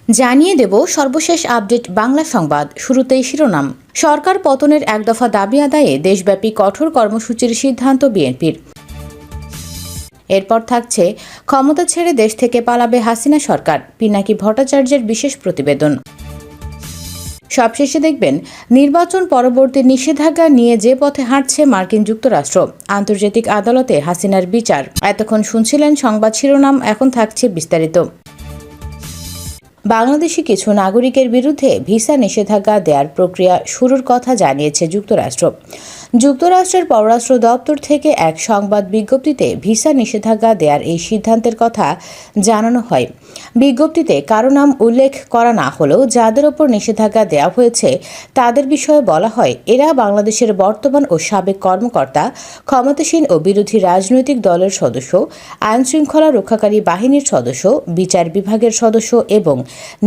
জানিয়ে দেব সর্বশেষ আপডেট বাংলা সংবাদ। শুরুতেই শিরোনাম। সরকার পতনের এক দফা দাবি আদায়ে দেশব্যাপী কঠোর কর্মসূচির সিদ্ধান্ত বিএনপির। এরপর থাকছে ক্ষমতা ছেড়ে দেশ থেকে পালাবে হাসিনা সরকার, পিনাকি ভট্টাচার্যের বিশেষ প্রতিবেদন। সবশেষে দেখবেন নির্বাচন পরবর্তী নিষেধাজ্ঞা নিয়ে যে পথে হাঁটছে মার্কিন যুক্তরাষ্ট্র, আন্তর্জাতিক আদালতে হাসিনার বিচার। এতক্ষণ শুনছিলেন সংবাদ শিরোনাম, এখন থাকছে বিস্তারিত। বাংলাদেশি কিছু নাগরিকের বিরুদ্ধে ভিসা নিষেধাজ্ঞা দেওয়ার প্রক্রিয়া শুরুর কথা জানিয়েছে যুক্তরাষ্ট্র। যুক্তরাষ্ট্রের পররাষ্ট্র দপ্তর থেকে এক সংবাদ বিজ্ঞপ্তিতে ভিসা নিষেধাজ্ঞা দেওয়ার এই সিদ্ধান্তের কথা জানানো হয়। বিজ্ঞপ্তিতে কারো নাম উল্লেখ করা না হলেও যাদের ওপর নিষেধাজ্ঞা দেওয়া হয়েছে তাদের বিষয়ে বলা হয়, এরা বাংলাদেশের বর্তমান ও সাবেক কর্মকর্তা, ক্ষমতাসীন ও বিরোধী রাজনৈতিক দলের সদস্য, আইনশৃঙ্খলা রক্ষাকারী বাহিনীর সদস্য, বিচার বিভাগের সদস্য এবং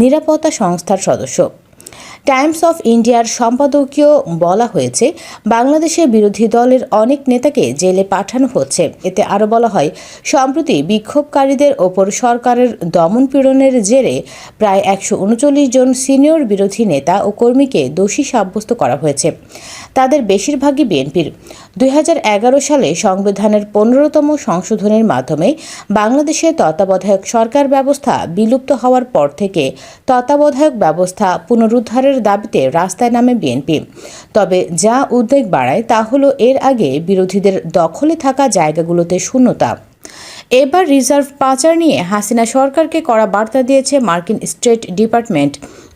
নিরাপত্তা সংস্থার সদস্য। টাইমস অফ ইন্ডিয়ার সম্পাদকীয় বলা হয়েছে, বাংলাদেশের বিরোধী দলের অনেক নেতাকে জেলে পাঠানো হচ্ছে। এতে আরও বলা হয়, সম্প্রতি বিক্ষোভকারীদের ওপর সরকারের দমনপীড়নের জেরে প্রায় 139 জন সিনিয়র বিরোধী নেতা ও কর্মীকে দোষী সাব্যস্ত করা হয়েছে। তাদের বেশিরভাগই বিএনপির। 2011 সালে সংবিধানের 15তম সংশোধনের মাধ্যমে বাংলাদেশে তত্ত্বাবধায়ক সরকার ব্যবস্থা বিলুপ্ত হওয়ার পর থেকে তত্ত্বাবধায়ক ব্যবস্থা পুনরুদ্ধারের দাবিতে রাস্তায় নামে বিএনপি। তবে যা উদ্বেগ বাড়ায় তা হলো এর আগে বিরোধীদের দখলে থাকা জায়গাগুলোতে শূন্যতা। এবার রিজার্ভ পাচার নিয়ে হাসিনা সরকারকে কড়া বার্তা দিয়েছে মার্কিন স্টেট ডিপার্টমেন্ট।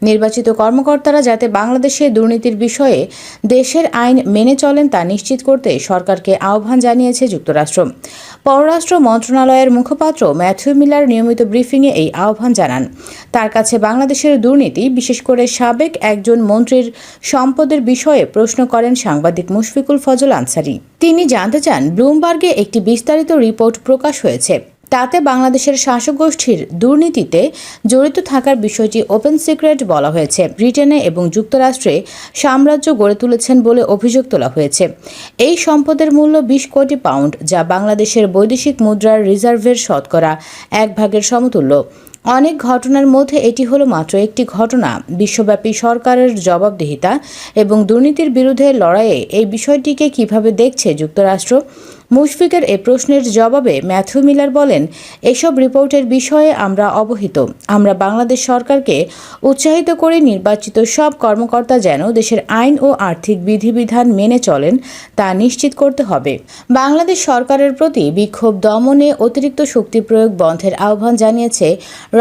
নির্বাচিত কর্মকর্তারা যাতে বাংলাদেশে দুর্নীতির বিষয়ে দেশের আইন মেনে চলেন তা নিশ্চিত করতে সরকারকে আহ্বান জানিয়েছে যুক্তরাষ্ট্র। পররাষ্ট্র মন্ত্রণালয়ের মুখপাত্র ম্যাথিউ মিলার নিয়মিত ব্রিফিংয়ে এই আহ্বান জানান। তার কাছে বাংলাদেশের দুর্নীতি, বিশেষ করে সাবেক একজন মন্ত্রীর সম্পদের বিষয়ে প্রশ্ন করেন সাংবাদিক মুশফিকুল ফজল আনসারি। তিনি জানতে চান, ব্লুমবার্গে একটি বিস্তারিত রিপোর্ট প্রকাশ হয়েছে। তাতে বাংলাদেশের শাসক গোষ্ঠীর দুর্নীতিতে জড়িত থাকার বিষয়টি ওপেন সিক্রেট বলা হয়েছে। ব্রিটেনে এবং যুক্তরাষ্ট্রে সাম্রাজ্য গড়ে তুলেছেন বলে অভিযোগ তোলা হয়েছে। এই সম্পদের মূল্য 20 কোটি পাউন্ড, যা বাংলাদেশের বৈদেশিক মুদ্রার রিজার্ভের শতকরা 1/4 সমতুল্য। অনেক ঘটনার মধ্যে এটি হলো মাত্র একটি ঘটনা। বিশ্বব্যাপী সরকারের জবাবদিহিতা এবং দুর্নীতির বিরুদ্ধে লড়াইয়ে এই বিষয়টিকে কিভাবে দেখছে যুক্তরাষ্ট্র? মুশফিকের এ প্রশ্নের জবাবে ম্যাথিউ মিলার বলেন, এসব রিপোর্টের বিষয়ে আমরা অবহিত। আমরা বাংলাদেশ সরকারকে উৎসাহিত করে নির্বাচিত সব কর্মকর্তা যেন দেশের আইন ও আর্থিক বিধিবিধান মেনে চলেন তা নিশ্চিত করতে হবে। বাংলাদেশ সরকারের প্রতি বিক্ষোভ দমনে অতিরিক্ত শক্তি প্রয়োগ বন্ধের আহ্বান জানিয়েছে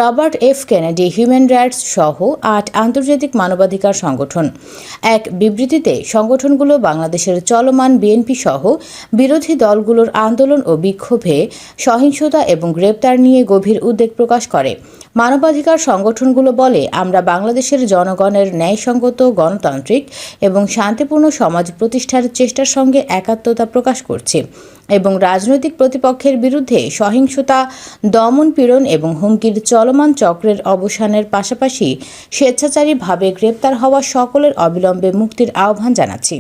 Robert F Kennedy human rights সহ 8 আন্তর্জাতিক মানবাধিকার সংগঠন। এক বিবৃতিতে সংগঠনগুলো বাংলাদেশের চলমান বিএনপি সহ বিরোধী দলগুলোর আন্দোলন ও বিক্ষোভে সহিংসতা এবং গ্রেপ্তার নিয়ে গভীর উদ্বেগ প্রকাশ করে। মানবাধিকার সংগঠনগুলো বলে, আমরা বাংলাদেশের জনগণের ন্যায়সঙ্গত, গণতান্ত্রিক এবং শান্তিপূর্ণ সমাজ প্রতিষ্ঠার চেষ্টার সঙ্গে একাত্মতা প্রকাশ করছি এবং রাজনৈতিক প্রতিপক্ষের বিরুদ্ধে সহিংসতা, দমন-পীড়ন এবং হুমকির চলমান চক্রের অবসানের পাশাপাশি স্বেচ্ছাচারীভাবে গ্রেপ্তার হওয়া সকলের অবিলম্বে মুক্তির আহ্বান জানাচ্ছি।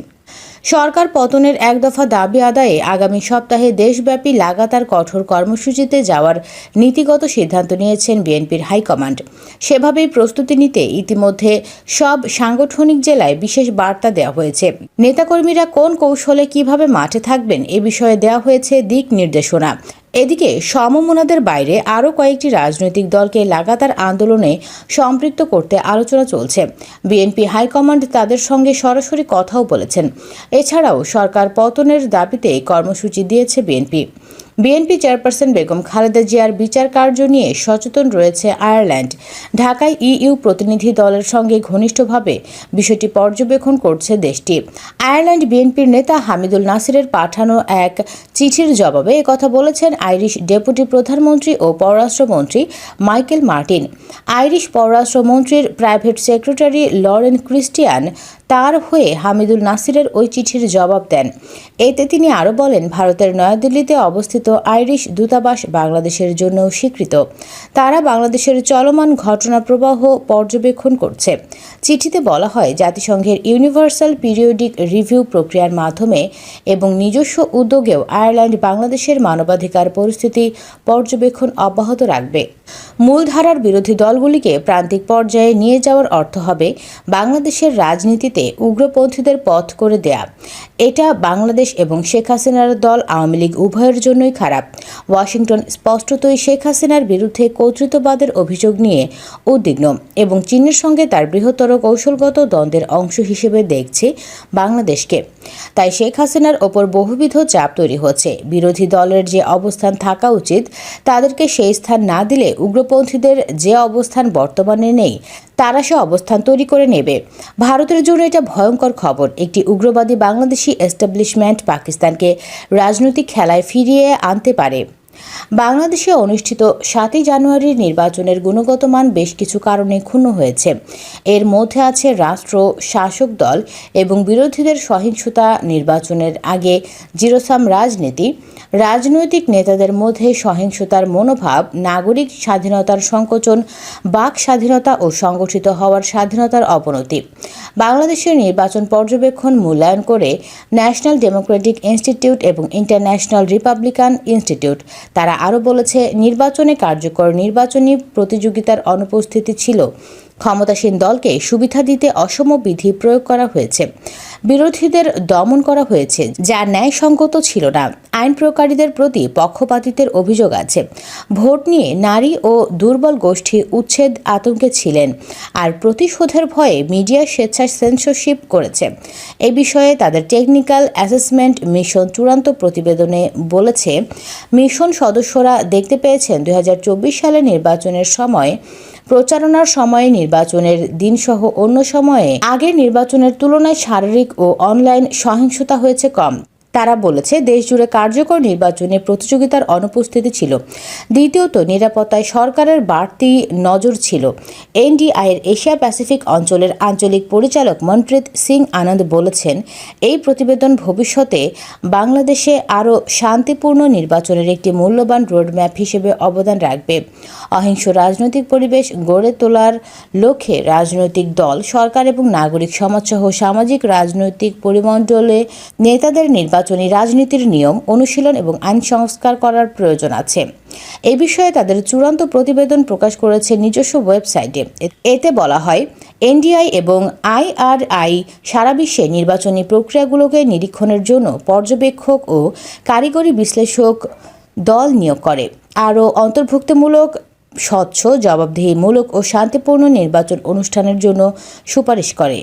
সরকার পতনের এক দফা দাবি আদায়ে আগামী সপ্তাহে দেশব্যাপী লাগাতার কঠোর কর্মসূচিতে যাওয়ার নীতিগত সিদ্ধান্ত নিয়েছেন বিএনপির হাইকমান্ড। সেভাবেই প্রস্তুতি নিতে ইতিমধ্যে সব সাংগঠনিক জেলায় বিশেষ বার্তা দেওয়া হয়েছে। নেতাকর্মীরা কোন কৌশলে কিভাবে মাঠে থাকবেন এ বিষয়ে দেওয়া হয়েছে দিক নির্দেশনা। এদিকে সমমনাদের বাইরে আরও কয়েকটি রাজনৈতিক দলকে লাগাতার আন্দোলনে সম্পৃক্ত করতে আলোচনা চলছে। বিএনপি হাইকমান্ড তাদের সঙ্গে সরাসরি কথাও বলেছেন। এছাড়াও সরকার পতনের দাবিতে কর্মসূচি দিয়েছে BNP. BNP chairperson Begum Khaleda জিয়ার বিচার কার্য নিয়ে সচেতন রয়েছে আয়ারল্যান্ড। ঢাকায় ইইউ প্রতিনিধি দলের সঙ্গে ঘনিষ্ঠভাবে বিষয়টি পর্যবেক্ষণ করছে দেশটি। আয়ারল্যান্ড বিএনপির নেতা হামিদুল নাসিরের পাঠানো এক চিঠির জবাবে একথা বলেছেন আইরিশ ডেপুটি প্রধানমন্ত্রী ও পররাষ্ট্রমন্ত্রী মাইকেল মার্টিন। আইরিশ পররাষ্ট্রমন্ত্রীর প্রাইভেট সেক্রেটারি লরেন ক্রিস্টিয়ান তার হয়ে হামিদুল নাসিরের ওই চিঠির জবাব দেন। এতে তিনি আরও বলেন, ভারতের নয়াদিল্লিতে অবস্থিত আইরিশ দূতাবাস বাংলাদেশের জন্যও স্বীকৃত। তারা বাংলাদেশের চলমান ঘটনা প্রবাহ পর্যবেক্ষণ করছে। চিঠিতে বলা হয়, জাতিসংঘের ইউনিভার্সাল পিরিয়ডিক রিভিউ প্রক্রিয়ার মাধ্যমে এবং নিজস্ব উদ্যোগেও আয়ারল্যান্ড বাংলাদেশের মানবাধিকার পরিস্থিতি পর্যবেক্ষণ অব্যাহত রাখবে। মূলধারার বিরোধী দলগুলিকে প্রান্তিক পর্যায়ে নিয়ে যাওয়ার অর্থ হবে বাংলাদেশের রাজনীতিতে উগ্রপন্থীদের পথ করে দেয়া। এটা বাংলাদেশ এবং শেখ হাসিনার দল আওয়ামী লীগ উভয়ের জন্যই খারাপ। ওয়াশিংটন স্পষ্টতই শেখ হাসিনার বিরুদ্ধে কর্তৃত্ববাদের অভিযোগ নিয়ে উদ্বিগ্ন এবং চীনের সঙ্গে তার বৃহত্তর কৌশলগত দ্বন্দ্বের অংশ হিসেবে দেখছে বাংলাদেশকে। তাই শেখ হাসিনার ওপর বহুবিধ চাপ তৈরি হচ্ছে। বিরোধী দলের যে অবস্থান থাকা উচিত তাদেরকে সেই স্থান না দিলে উগ্রপন্থীদের যে অবস্থান বর্তমানে নেই তারা সে অবস্থান তৈরি করে নেবে। ভারতের জন্য এটা ভয়ঙ্কর খবর। একটি উগ্রবাদী বাংলাদেশি এস্টাবলিশমেন্ট পাকিস্তানকে রাজনৈতিক খেলায় ফিরিয়ে আনতে পারে। বাংলাদেশে অনুষ্ঠিত 7 জানুয়ারির নির্বাচনের গুণগত মান বেশ কিছু কারণে ক্ষুণ্ণ হয়েছে। এর মধ্যে আছে রাষ্ট্র শাসক দল এবং বিরোধীদের সহিংসতা, নির্বাচনের আগে জিরোসাম রাজনীতি, রাজনৈতিক নেতাদের মধ্যে সহিংসতার মনোভাব, নাগরিক স্বাধীনতার সংকোচন, বাক স্বাধীনতা ও সংগঠিত হওয়ার স্বাধীনতার অবনতি। বাংলাদেশের নির্বাচন পর্যবেক্ষণ মূল্যায়ন করে ন্যাশনাল ডেমোক্রেটিক ইনস্টিটিউট এবং ইন্টারন্যাশনাল রিপাবলিকান ইনস্টিটিউট তারা আরও বলেছে, নির্বাচনে কার্যকর নির্বাচনী প্রতিযোগিতার অনুপস্থিতি ছিল। ক্ষমতাসীন দলকে সুবিধা দিতে অসম বিধি প্রয়োগ করা হয়েছে। বিরোধীদের দমন করা হয়েছে যা ন্যায়সঙ্গত ছিল না। আইন প্রয়োগকারীদের প্রতি পক্ষপাতিত্বের অভিযোগ আছে। ভোট নিয়ে নারী ও দুর্বল গোষ্ঠী উচ্ছেদ আতঙ্কে ছিলেন। আর প্রতিশোধের ভয়ে মিডিয়া স্বেচ্ছায় সেন্সরশিপ করেছে। এ বিষয়ে তাদের টেকনিক্যাল অ্যাসেসমেন্ট মিশন চূড়ান্ত প্রতিবেদনে বলেছে, মিশন সদস্যরা দেখতে পেয়েছেন 2024 সালে নির্বাচনের সময় প্রচারণার সময়ে, নির্বাচনের দিনসহ অন্য সময়ে আগের নির্বাচনের তুলনায় শারীরিক ও অনলাইন সহিংসতা হয়েছে কম। তারা বলেছে, দেশজুড়ে কার্যকর নির্বাচনে প্রতিযোগিতার অনুপস্থিতি ছিল। দ্বিতীয়ত, নিরাপত্তায় সরকারের বাড়তি নজর ছিল। এনডিআইয়ের এশিয়া প্যাসিফিক অঞ্চলের আঞ্চলিক পরিচালক মনপ্রীত সিং আনন্দ বলেছেন, এই প্রতিবেদন ভবিষ্যতে বাংলাদেশে আরও শান্তিপূর্ণ নির্বাচনের একটি মূল্যবান রোডম্যাপ হিসেবে অবদান রাখবে। অহিংস রাজনৈতিক পরিবেশ গড়ে তোলার লক্ষ্যে রাজনৈতিক দল, সরকার এবং নাগরিক সমাজসহ সামাজিক রাজনৈতিক পরিমণ্ডলে নেতাদের নির্বাচনী রাজনীতির নিয়ম, অনুশীলন এবং আইন সংস্কার করার প্রয়োজন আছে। এ বিষয়ে তাদের চূড়ান্ত প্রতিবেদন প্রকাশ করেছে নিজস্ব ওয়েবসাইটে। এতে বলা হয়, এনডিআই এবং আইআরআই সারা বিশ্বে নির্বাচনী প্রক্রিয়াগুলোকে নিরীক্ষণের জন্য পর্যবেক্ষক ও কারিগরি বিশ্লেষক দল নিয়োগ করে, আরও অন্তর্ভুক্তিমূলক, স্বচ্ছ, জবাবদিহিমূলক ও শান্তিপূর্ণ নির্বাচন অনুষ্ঠানের জন্য সুপারিশ করে।